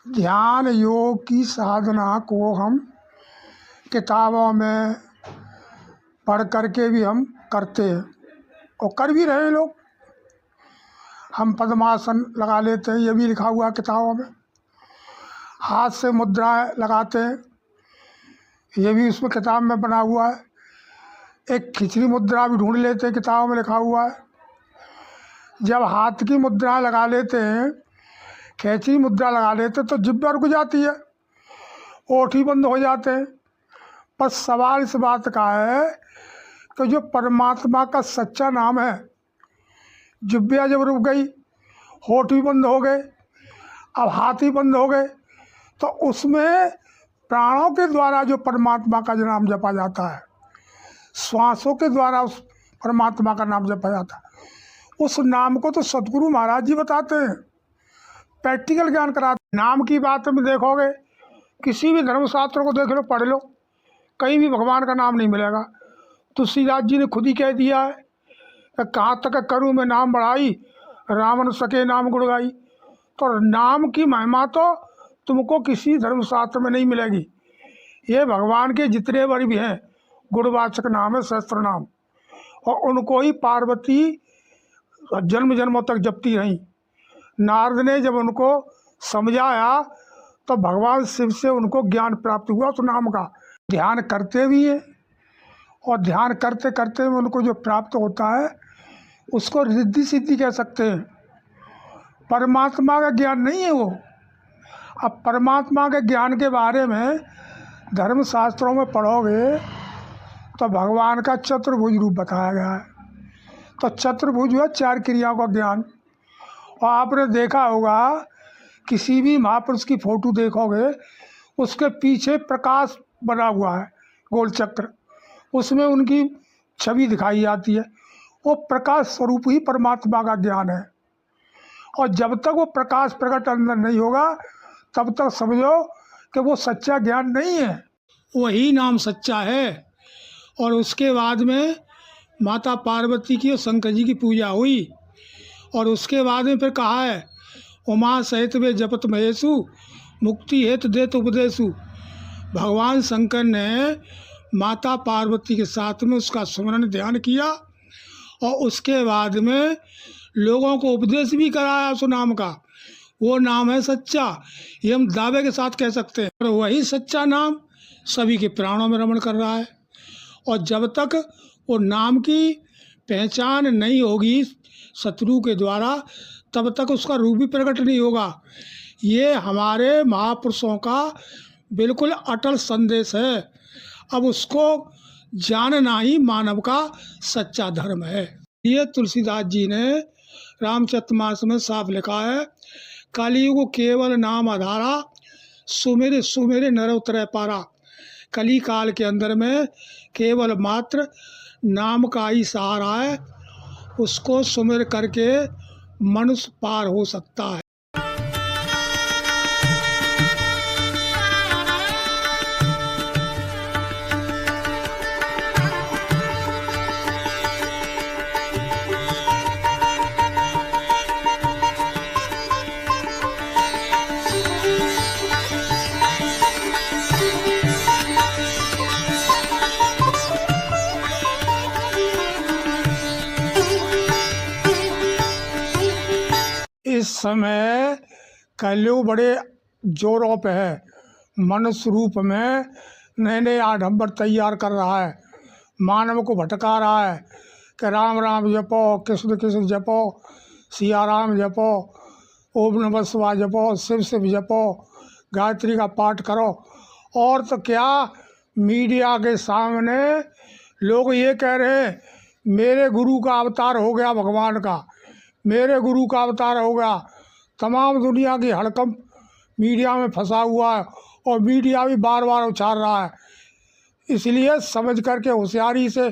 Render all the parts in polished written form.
ध्यान योग की साधना को हम किताबों में पढ़ करके भी हम करते हैं और कर भी रहे हैं लोग। हम पद्मासन लगा लेते हैं, ये भी लिखा हुआ है किताबों में। हाथ से मुद्राएं लगाते हैं, ये भी उसमें किताब में बना हुआ है। एक खिचड़ी मुद्रा भी ढूंढ लेते हैं, किताबों में लिखा हुआ है। जब हाथ की मुद्रा लगा लेते हैं, खिचड़ी मुद्रा लगा लेते हैं, तो जिब्बा रुक जाती है, ओठ ही बंद हो जाते हैं। पर सवाल इस बात का है कि जो परमात्मा का सच्चा नाम है, जिब्बिया जब रुक गई, होठ भी बंद हो गए, अब हाथ ही बंद हो गए, तो उसमें प्राणों के द्वारा जो परमात्मा का जो नाम जपा जाता है, श्वासों के द्वारा उस परमात्मा का नाम जपा जाता है, उस नाम को तो सदगुरु महाराज जी बताते हैं, प्रैक्टिकल ज्ञान कराते हैं। नाम की बात में देखोगे, किसी भी धर्मशास्त्र को देख लो, पढ़ लो, कहीं भी भगवान का नाम नहीं मिलेगा। तुलसीदास जी ने खुद ही कह दिया है, कहाँ तक करूँ मैं नाम बढ़ाई, रावण सके नाम गुण गाई। तो नाम की महिमा तो तुमको किसी धर्मशास्त्र में नहीं मिलेगी। ये भगवान के जितने बार भी हैं गुणवाचक नाम है, सहस्त्र नाम, और उनको ही पार्वती जन्म जन्मों तक जपती रहीं। नारद ने जब उनको समझाया तो भगवान शिव से उनको ज्ञान प्राप्त हुआ उस नाम का। ध्यान करते भी है, और ध्यान करते करते उनको जो प्राप्त होता है उसको रिद्धि सिद्धि कह सकते हैं। परमात्मा का ज्ञान नहीं है वो। अब परमात्मा के ज्ञान के बारे में धर्मशास्त्रों में पढ़ोगे तो भगवान का चतुर्भुज रूप बताया गया है। तो चतुर्भुज है चार क्रियाओं का ज्ञान। और आपने देखा होगा, किसी भी महापुरुष की फोटो देखोगे, उसके पीछे प्रकाश बना हुआ है, गोल चक्र, उसमें उनकी छवि दिखाई जाती है। वो प्रकाश स्वरूप ही परमात्मा का ज्ञान है। और जब तक वो प्रकाश प्रकट अंदर नहीं होगा, तब तक समझो कि वो सच्चा ज्ञान नहीं है। वही नाम सच्चा है। और उसके बाद में माता पार्वती की और शंकर जी की पूजा हुई, और उसके बाद में फिर कहा है, उमा सहित वे जपत महेशु, मुक्ति हेतु देत उपदेशु। भगवान शंकर ने माता पार्वती के साथ में उसका स्मरण ध्यान किया, और उसके बाद में लोगों को उपदेश भी कराया उस नाम का। वो नाम है सच्चा, ये हम दावे के साथ कह सकते हैं। और वही सच्चा नाम सभी के प्राणों में रमण कर रहा है। और जब तक वो नाम की पहचान नहीं होगी शत्रु के द्वारा, तब तक उसका रूप भी प्रकट नहीं होगा। ये हमारे महापुरुषों का बिल्कुल अटल संदेश है। अब उसको जानना ही मानव का सच्चा धर्म है। ये तुलसीदास जी ने रामचरितमानस में साफ लिखा है, कलियुग केवल नाम आधारा, सुमेरे सुमेरे नर उतरै पारा। कली काल के अंदर में केवल मात्र नाम का ही सहारा है, उसको सुमिर करके मनुष्य पार हो सकता है। इस समय कलयुग बड़े जोरों पे है, मनुष्य रूप में नए नए आडंबर तैयार कर रहा है, मानव को भटका रहा है कि राम राम जपो, कृष्ण कृष्ण जपो, सिया राम जपो, ओम नमः शिवाय जपो, शिव शिव जपो, गायत्री का पाठ करो। और तो क्या, मीडिया के सामने लोग ये कह रहे हैं मेरे गुरु का अवतार हो गया भगवान का, मेरे गुरु का अवतार होगा। तमाम दुनिया की हड़कंप मीडिया में फंसा हुआ है, और मीडिया भी बार बार उछाल रहा है। इसलिए समझ करके होशियारी से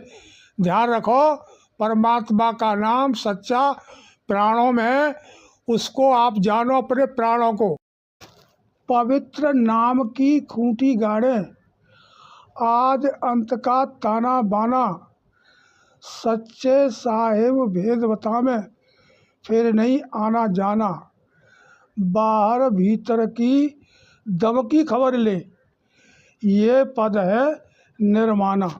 ध्यान रखो, परमात्मा का नाम सच्चा प्राणों में है, उसको आप जानो अपने प्राणों को। पवित्र नाम की खूंटी गाड़े, आज अंत का ताना बाना, सच्चे साहिब भेद बतावे, फिर नहीं आना जाना। बाहर भीतर की दब की खबर ले, ये पद है निर्माना।